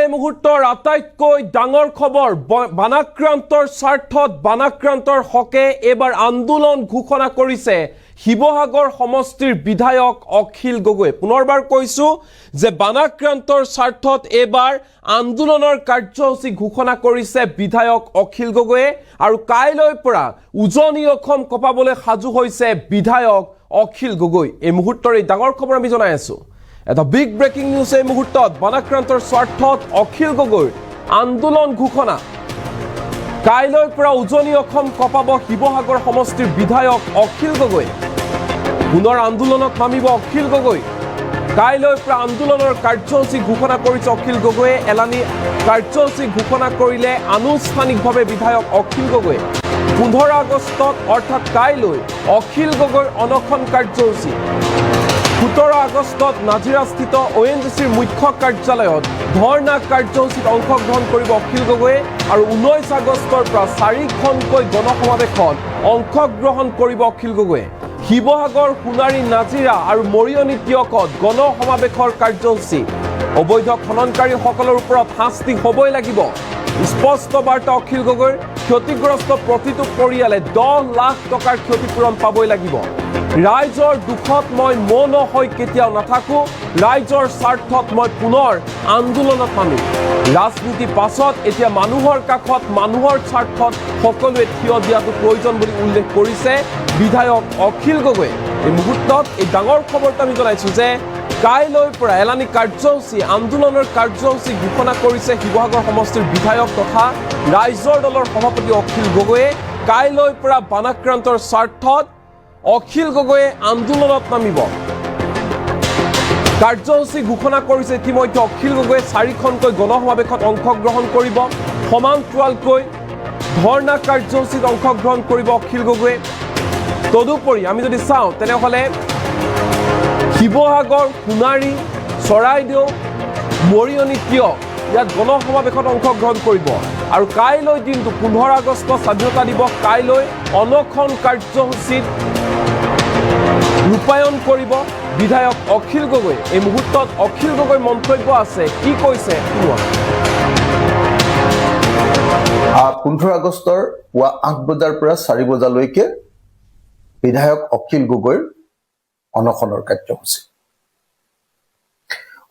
এই মুহূৰ্তৰ আটাইতকৈ ডাঙৰ খবৰ বানাক্ৰান্তৰ স্বাৰ্থত বানাক্ৰান্তৰ হকে এবাৰ আন্দোলন ঘোষণা কৰিছে শিৱসাগৰ সমষ্টিৰ বিধায়ক অখিল গগৈ। পুনৰবাৰ কৈছো যে বানাক্ৰান্তৰ স্বাৰ্থত এবাৰ আন্দোলনৰ কাৰ্যসূচী ঘোষণা কৰিছে বিধায়ক অখিল গগৈয়ে আৰু কাইলৈৰ পৰা উজনি অসম কপাবলৈ সাজু হৈছে বিধায়ক অখিল গগৈ। এই মুহূৰ্তৰ এই ডাঙৰ খবৰ আমি জনাই আছো। এটা বিগ ব্ৰেকিং নিউজ এই মুহূৰ্তত বানাক্ৰান্তৰ স্বাৰ্থত অখিল গগৈৰ আন্দোলন ঘোষণা। কাইলৈৰ পৰা উজনি অসম কপাব শিৱসাগৰ সমষ্টিৰ বিধায়ক অখিল গগৈ। পুনৰ আন্দোলনত নামিব অখিল গগৈ। কাইলৈৰ পৰা আন্দোলনৰ কাৰ্যসূচী ঘোষণা কৰিছে অখিল গগৈয়ে। এলানি কাৰ্যসূচী ঘোষণা কৰিলে আনুষ্ঠানিকভাৱে বিধায়ক অখিল গগৈ। 15 আগষ্টত অৰ্থাৎ কাইলৈ অখিল গগৈৰ অনশন কাৰ্যসূচী। 17 আগষ্টত নাজিৰাস্থিত ONGCৰ মুখ্য কাৰ্যালয়ত ধৰ্ণা কাৰ্যসূচীত অংশগ্ৰহণ কৰিব অখিল গগৈয়ে আৰু 19 আগষ্টৰ পৰা 4খনকৈ গণসমাৱেশত অংশগ্ৰহণ কৰিব অখিল গগৈয়ে। শিৱসাগৰ, সোণাৰী, নাজিৰা আৰু মৰিয়নি টিয়কত গণসমাৱেশৰ কাৰ্যসূচী। অবৈধ খননকাৰীসকলৰ ওপৰত শাস্তি হ'বই লাগিব, স্পষ্ট বাৰ্তা অখিল গগৈৰ। ক্ষতিগ্ৰস্ত প্ৰতিটো পৰিয়ালে 10 লাখ টকাৰ ক্ষতিপূৰণ পাবই লাগিব। ৰাইজৰ দুখত মই মৌন হৈ কেতিয়াও নাথাকো, ৰাইজৰ স্বাৰ্থত মই পুনৰ আন্দোলনত নামিম। ৰাজনীতি পাছত এতিয়া মানুহৰ কাষত মানুহৰ স্বাৰ্থত সকলোৱে থিয় দিয়াটো প্ৰয়োজন বুলি উল্লেখ কৰিছে বিধায়ক অখিল গগৈ। এই মুহূৰ্তত এই ডাঙৰ খবৰটো আমি জনাইছো যে কাইলৈৰ পৰা এলানি কাৰ্যসূচী আন্দোলনৰ কাৰ্যসূচী ঘোষণা কৰিছে শিৱসাগৰ সমষ্টিৰ বিধায়ক তথা ৰাইজৰ দলৰ সভাপতি অখিল গগৈয়ে। কাইলৈৰ পৰা বানাক্ৰান্তৰ স্বাৰ্থত অখিল গগৈয়ে আন্দোলনত নামিব। কাৰ্যসূচী ঘোষণা কৰিছে ইতিমধ্যে অখিল গগৈয়ে। 4খনকৈ গণসমাৱেশত অংশগ্ৰহণ কৰিব, সমান্তৰালকৈ ধৰ্ণা কাৰ্যসূচীত অংশগ্ৰহণ কৰিব অখিল গগৈয়ে। তদুপৰি আমি যদি চাওঁ তেনেহ'লে শিৱসাগৰ, সোণাৰী, চৰাইদেউ, মৰিয়নি টিয়ক ইয়াত গণসমাৱেশত অংশগ্ৰহণ কৰিব আৰু কাইলৈ দিনটো 15 আগষ্ট স্বাধীনতা দিৱস, কাইলৈ অনশন কাৰ্যসূচীত ৰূপায়ণ কৰিব বিধায়ক অখিল গগৈ। এই মুহূৰ্তত অখিল গগৈৰ মন্তব্য আছে, কি কৈছে শুনোৱা। 15 আগষ্টৰ পুৱা 8 বজাৰ পৰা 4 বজালৈকে বিধায়ক অখিল গগৈৰ অনশনৰ কাৰ্যসূচী।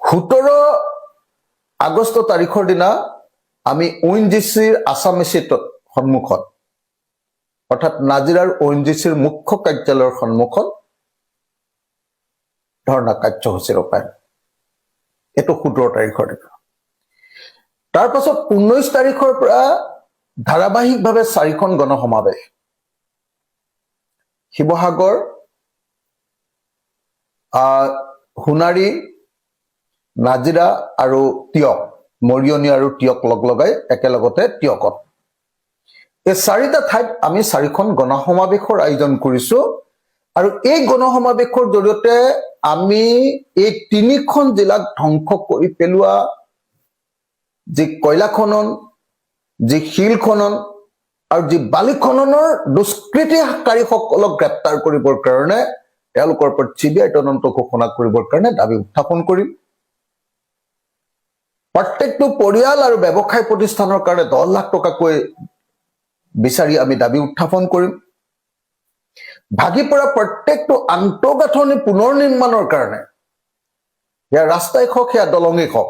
17 আগষ্ট তাৰিখৰ দিনা আমি ONGCৰ আছামিচিতৰ সন্মুখত অৰ্থাৎ নাজিৰাৰ ONGCৰ মুখ্য কাৰ্যালয়ৰ সন্মুখত ধৰ্ণা কাৰ্যসূচী ৰূপায়ণ। এইটো 17 তাৰিখৰ দিনা। তাৰ পাছত 19 তাৰিখৰ পৰা ধাৰাবাহিকভাৱে 4খন গণসমাৱেশ শিৱসাগৰ, সোণাৰী, নাজিৰা আৰু টিয়ক, মৰিয়নি আৰু টিয়ক লগাই একেলগতে টিয়কত। এই 4টা ঠাইত আমি 4খন গণসমাৱেশৰ আয়োজন কৰিছো আৰু এই গণসমাৱেশৰ জৰিয়তে আমি এই 3খন জিলাক ধ্বংস কৰি পেলোৱা যি কয়লা খনন, যি শিল খনন আৰু যি বালি খননৰ দুষ্কৃতিকাৰীসকলক গ্ৰেপ্তাৰ কৰিবৰ কাৰণে, তেওঁলোকৰ ওপৰত CBI তদন্ত ঘোষণা কৰিবৰ কাৰণে দাবী উত্থাপন কৰিম। প্ৰত্যেকটো পৰিয়াল আৰু ব্যৱসায় প্ৰতিষ্ঠানৰ কাৰণে 10 লাখ টকাকৈ বিচাৰি আমি দাবী উত্থাপন কৰিম। ভাগি পৰা প্ৰত্যেকটো আন্তঃগাঁথনি পুনৰ নিৰ্মাণৰ কাৰণে, সেয়া ৰাস্তাই হওক, সেয়া দলঙেই হওক,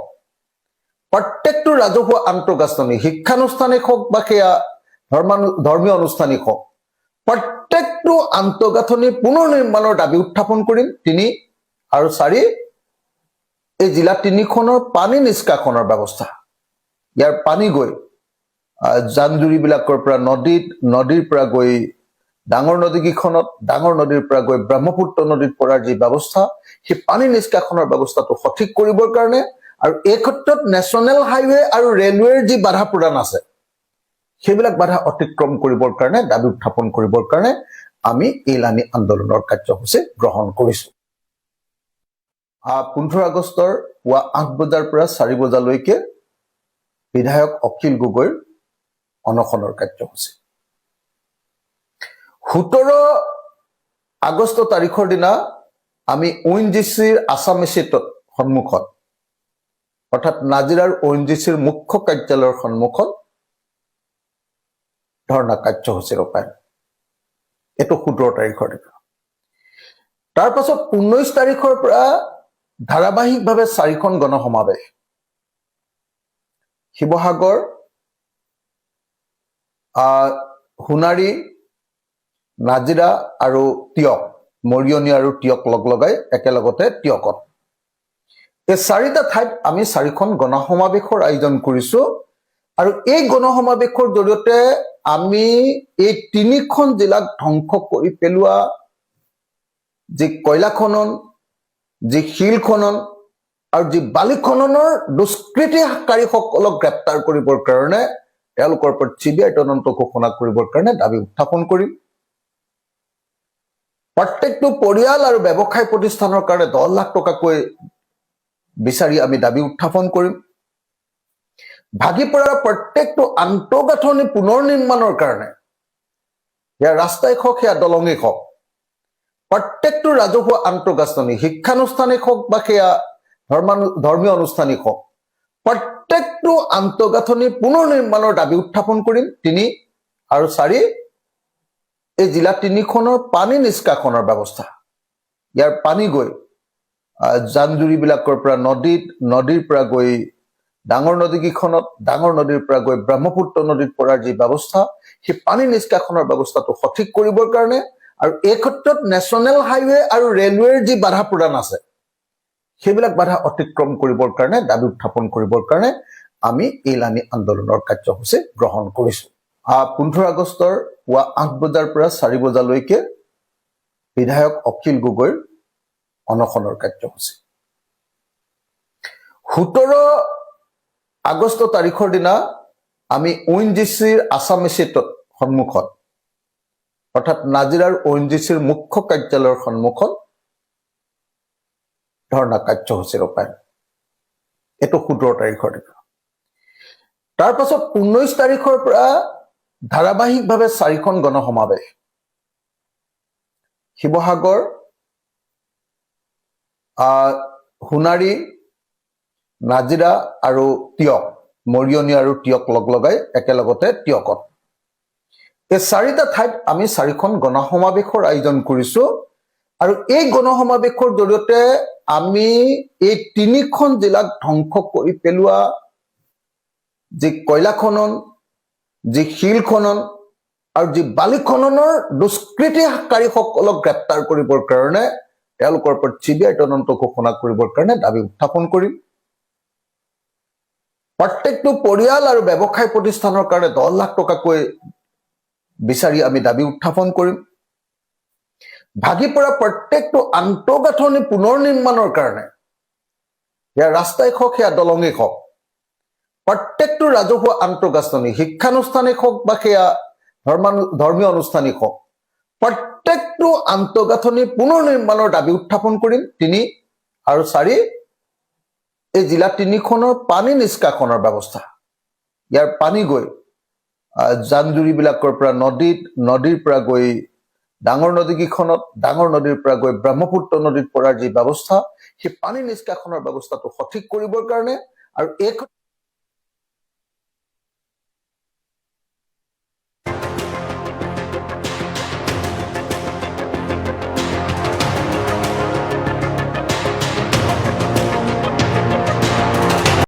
প্ৰত্যেকটো ৰাজহুৱা আন্তঃগাঁথনি, শিক্ষানুষ্ঠানিক হওক বা সেয়া ধৰ্মীয় অনুষ্ঠানিক হওক, প্ৰত্যেকটো আন্তঃগাঁথনি পুনৰ নিৰ্মাণৰ দাবী উত্থাপন কৰিম। 3 আৰু 4 এই জিলা 3খনৰ পানী নিষ্কাশনৰ ব্যৱস্থা। ইয়াৰ পানী গৈ জান-জুৰিবিলাকৰ পৰা নদীৰ পৰা গৈ ডাঙৰ নদীকেইখনত, ডাঙৰ নদীৰ পৰা গৈ ব্ৰহ্মপুত্ৰ নদীত পৰাৰ যি ব্যৱস্থা, সেই পানী নিষ্কাশনৰ ব্যৱস্থাটো সঠিক কৰিবৰ কাৰণে আৰু এই ক্ষেত্ৰত নেশ্যনেল হাইৱে আৰু ৰেলৱেৰ যি বাধা প্ৰদান আছে, সেইবিলাক বাধা অতিক্ৰম কৰিবৰ কাৰণে, দাবী উত্থাপন কৰিবৰ কাৰণে আমি এলানি আন্দোলনৰ কাৰ্যসূচী গ্ৰহণ কৰিছো। 15 আগষ্টৰ পুৱা 8 বজাৰ পৰা 4 বজালৈকে বিধায়ক অখিল গগৈৰ অনশনৰ কাৰ্যসূচী। 17 আগষ্ট তাৰিখৰ দিনা আমি ONGCৰ আছামিচিতৰ সন্মুখত অৰ্থাৎ নাজিৰাৰ ONGCৰ মুখ্য কাৰ্যালয়ৰ সন্মুখত ধৰ্ণা কাৰ্যসূচী ৰূপায়ণ। এইটো 17 তাৰিখৰ দিনা। তাৰ পাছত 19 তাৰিখৰ পৰা ধাৰাবাহিকভাৱে 4খন গণসমাৱেশ শিৱসাগৰ, সোণাৰী, নাজিৰা আৰু টিয়ক, মৰিয়নি আৰু টিয়ক লগাই একেলগতে টিয়কত। এই 4টা ঠাইত আমি 4খন গণসমাৱেশৰ আয়োজন কৰিছো আৰু এই গণসমাৱেশৰ জৰিয়তে আমি এই 3খন জিলাক ধ্বংস কৰি পেলোৱা যি কয়লা খনন, যি শিল খনন আৰু যি বালি খননৰ দুষ্কৃতিকাৰীসকলক গ্ৰেপ্তাৰ কৰিবৰ কাৰণে তেওঁলোকৰ ওপৰত CBI তদন্ত ঘোষণা কৰিবৰ কাৰণে দাবী উত্থাপন কৰিম। প্ৰত্যেকটো পৰিয়াল আৰু ব্যৱসায় প্ৰতিষ্ঠানৰ কাৰণে 10 লাখ টকাকৈ বিচাৰি আমি দাবী উত্থাপন কৰিম। ভাগি পৰা প্ৰত্যেকটো আন্তঃগাঁথনি পুনৰ নিৰ্মাণৰ কাৰণে, ইয়াৰ ৰাস্তাই হওক সেয়া দলঙেই হওক, প্ৰত্যেকটো ৰাজহুৱা আন্তঃগাঁথনি, শিক্ষানুষ্ঠানিক হওক বা সেয়া ধৰ্মীয় অনুষ্ঠানিক হওক, প্ৰত্যেকটো আন্তঃগাঁথনি পুনৰ নিৰ্মাণৰ দাবী উত্থাপন কৰিম। 3 আৰু 4 এই জিলা 3খনৰ পানী নিষ্কাশনৰ ব্যৱস্থা, ইয়াৰ পানী গৈ জান-জুৰিবিলাকৰ পৰা নদীৰ পৰা গৈ ডাঙৰ নদীকেইখনত, ডাঙৰ নদীৰ পৰা গৈ ব্ৰহ্মপুত্ৰ নদীত পৰাৰ যি ব্যৱস্থা, সেই পানী নিষ্কাশনৰ ব্যৱস্থাটো সঠিক কৰিবৰ কাৰণে আৰু এই ক্ষেত্ৰত নেশ্যনেল হাইৱে আৰু ৰেলৱেৰ যি বাধা প্ৰদান আছে সেইবিলাক বাধা অতিক্ৰম কৰিবৰ কাৰণে, দাবী উত্থাপন কৰিবৰ কাৰণে আমি এলানি আন্দোলনৰ কাৰ্যসূচী গ্ৰহণ কৰিছো। 15 আগষ্টৰ পুৱা 8 বজাৰ পৰা 4 বজালৈকে বিধায়ক অখিল গগৈৰ অনশনৰ কাৰ্যসূচী। 17 আগষ্ট তাৰিখৰ দিনা আমি ONGCৰ আছামিছিতৰ সন্মুখত, অৰ্থাৎ নাজিৰাৰ ONGCৰ মুখ্য কাৰ্যালয়ৰ সন্মুখত ধৰ্ণা কাৰ্যসূচী ৰূপায়ণ। এইটো 17 তাৰিখৰ দিনা। তাৰ পাছত 19 তাৰিখৰ পৰা ধাৰাবাহিকভাৱে 4খন গণসমাৱেশ শিৱসাগৰ, সোণাৰী, নাজিৰা আৰু টিয়ক, মৰিয়নি আৰু টিয়ক লগাই একেলগতে টিয়কত। এই 4টা ঠাইত আমি 4খন গণসমাৱেশৰ আয়োজন কৰিছো আৰু এই গণসমাৱেশৰ জৰিয়তে আমি এই 3খন জিলাক ধ্বংস কৰি পেলোৱা যি কয়লা খনন, যি শিল খনন আৰু যি বালি খননৰ দুষ্কৃতিকাৰীসকলক গ্ৰেপ্তাৰ কৰিবৰ কাৰণে তেওঁলোকৰ ওপৰত CBI তদন্ত ঘোষণা কৰিবৰ কাৰণে দাবী উত্থাপন কৰিম। প্ৰত্যেকটো পৰিয়াল আৰু ব্যৱসায় প্ৰতিষ্ঠানৰ কাৰণে 10 লাখ টকাকৈ বিচাৰি আমি দাবী উত্থাপন কৰিম। ভাগি পৰা প্ৰত্যেকটো আন্তঃগাঁথনি পুনৰ নিৰ্মাণৰ কাৰণে, ইয়াৰ ৰাস্তাই হওক সেয়া দলঙেই হওক, প্ৰত্যেকটো ৰাজহুৱা আন্তঃগাঁথনি, শিক্ষানুষ্ঠানিক হওক বা সেয়া ধৰ্মীয় অনুষ্ঠানিক হওক, প্ৰত্যেকটো আন্তঃগাঁথনি পুনৰ নিৰ্মাণৰ দাবী উত্থাপন কৰিম। 3 আৰু 4 এই জিলা 3খনৰ পানী নিষ্কাশনৰ ব্যৱস্থা, ইয়াৰ পানী গৈ জান-জুৰিবিলাকৰ পৰা নদীৰ পৰা গৈ ডাঙৰ নদীকেইখনত, ডাঙৰ নদীৰ পৰা গৈ ব্ৰহ্মপুত্ৰ নদীত পৰাৰ যি ব্যৱস্থা, সেই পানী নিষ্কাশনৰ ব্যৱস্থাটো সঠিক কৰিবৰ কাৰণে আৰু এই